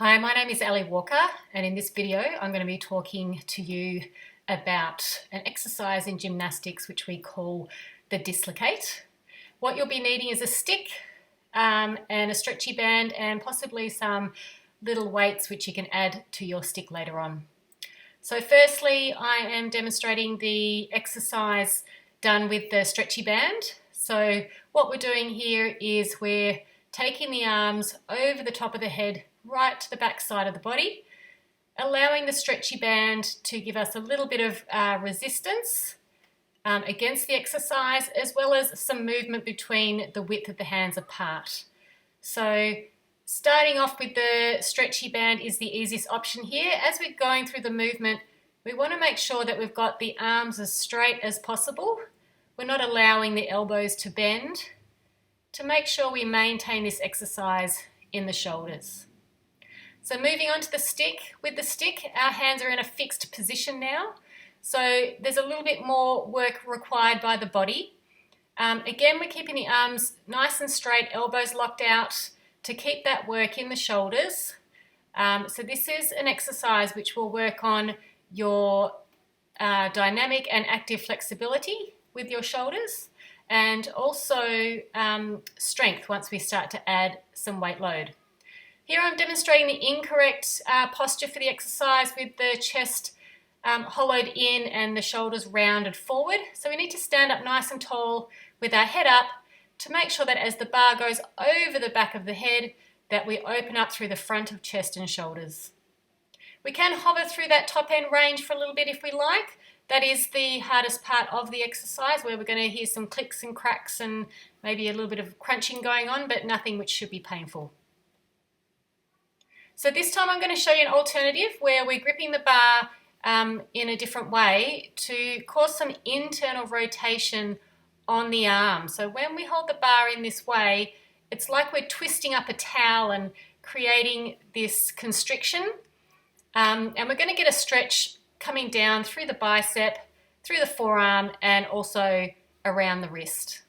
Hi, my name is Ellie Walker, and in this video I'm going to be talking to you about an exercise in gymnastics which we call the dislocate. What you'll be needing is a stick and a stretchy band and possibly some little weights which you can add to your stick later on. So firstly, I am demonstrating the exercise done with the stretchy band. So what we're doing here is we're taking the arms over the top of the head right to the back side of the body, allowing the stretchy band to give us a little bit of resistance against the exercise, as well as some movement between the width of the hands apart. So starting off with the stretchy band is the easiest option here. As we're going through the movement, we want to make sure that we've got the arms as straight as possible. We're not allowing the elbows to bend, to make sure we maintain this exercise in the shoulders. So moving on to the stick. With the stick, our hands are in a fixed position now. So there's a little bit more work required by the body. Again, we're keeping the arms nice and straight, elbows locked out to keep that work in the shoulders. So this is an exercise which will work on your dynamic and active flexibility with your shoulders, and also strength once we start to add some weight load. Here I'm demonstrating the incorrect posture for the exercise with the chest hollowed in and the shoulders rounded forward. So we need to stand up nice and tall with our head up to make sure that as the bar goes over the back of the head, that we open up through the front of chest and shoulders. We can hover through that top end range for a little bit if we like. That is the hardest part of the exercise, where we're going to hear some clicks and cracks and maybe a little bit of crunching going on, but nothing which should be painful. So this time I'm going to show you an alternative where we're gripping the bar in a different way to cause some internal rotation on the arm. So when we hold the bar in this way, it's like we're twisting up a towel and creating this constriction. And we're going to get a stretch coming down through the bicep, through the forearm, and also around the wrist.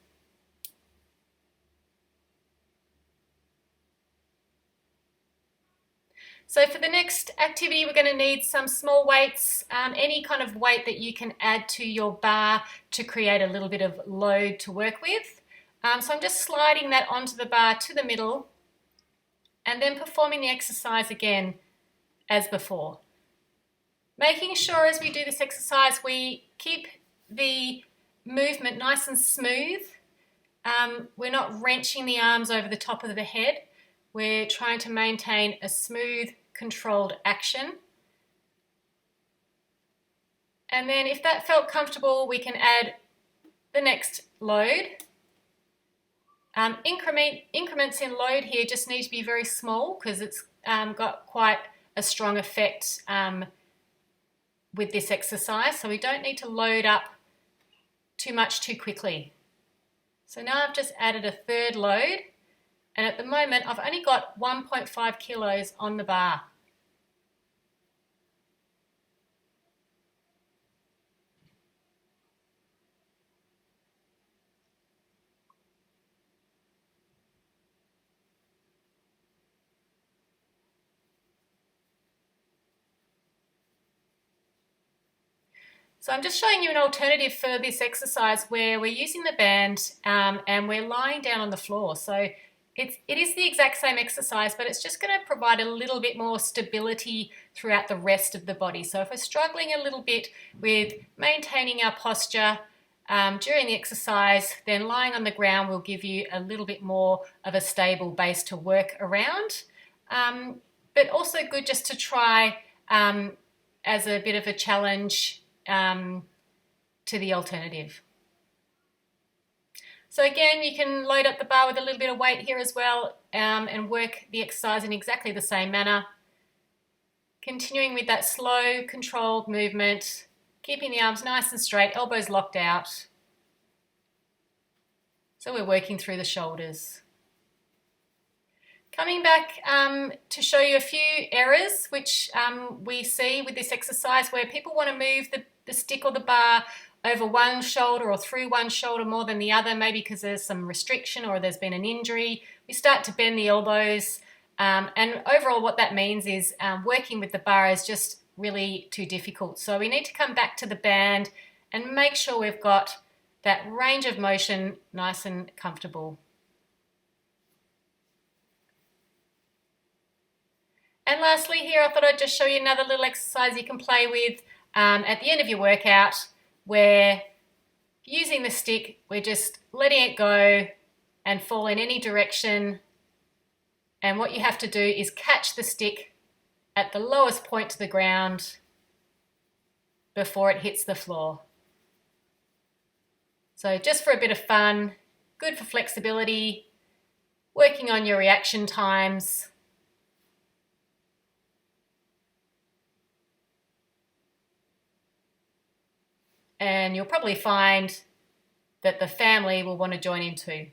So for the next activity, we're going to need some small weights, any kind of weight that you can add to your bar to create a little bit of load to work with. So I'm just sliding that onto the bar to the middle and then performing the exercise again as before. Making sure as we do this exercise we keep the movement nice and smooth. We're not wrenching the arms over the top of the head. We're trying to maintain a smooth, controlled action. And then if that felt comfortable, we can add the next load. Increments in load here just need to be very small because it's got quite a strong effect with this exercise. So we don't need to load up too much too quickly. So now I've just added a third load. And at the moment, I've only got 1.5 kilos on the bar. So I'm just showing you an alternative for this exercise where we're using the band and we're lying down on the floor. So it is the exact same exercise, but it's just going to provide a little bit more stability throughout the rest of the body. So if we're struggling a little bit with maintaining our posture during the exercise, then lying on the ground will give you a little bit more of a stable base to work around. But also good just to try as a bit of a challenge to the alternative. So again, you can load up the bar with a little bit of weight here as well and work the exercise in exactly the same manner. Continuing with that slow, controlled movement, keeping the arms nice and straight, elbows locked out. So we're working through the shoulders. Coming back to show you a few errors which we see with this exercise where people want to move the stick or the bar over one shoulder or through one shoulder more than the other, maybe because there's some restriction or there's been an injury. We start to bend the elbows And overall what that means is working with the bar is just really too difficult. So we need to come back to the band and make sure we've got that range of motion nice and comfortable. And lastly here, I thought I'd just show you another little exercise you can play with at the end of your workout, where using the stick, we're just letting it go and fall in any direction. And what you have to do is catch the stick at the lowest point to the ground before it hits the floor. So just for a bit of fun, good for flexibility, working on your reaction times. And you'll probably find that the family will want to join in too.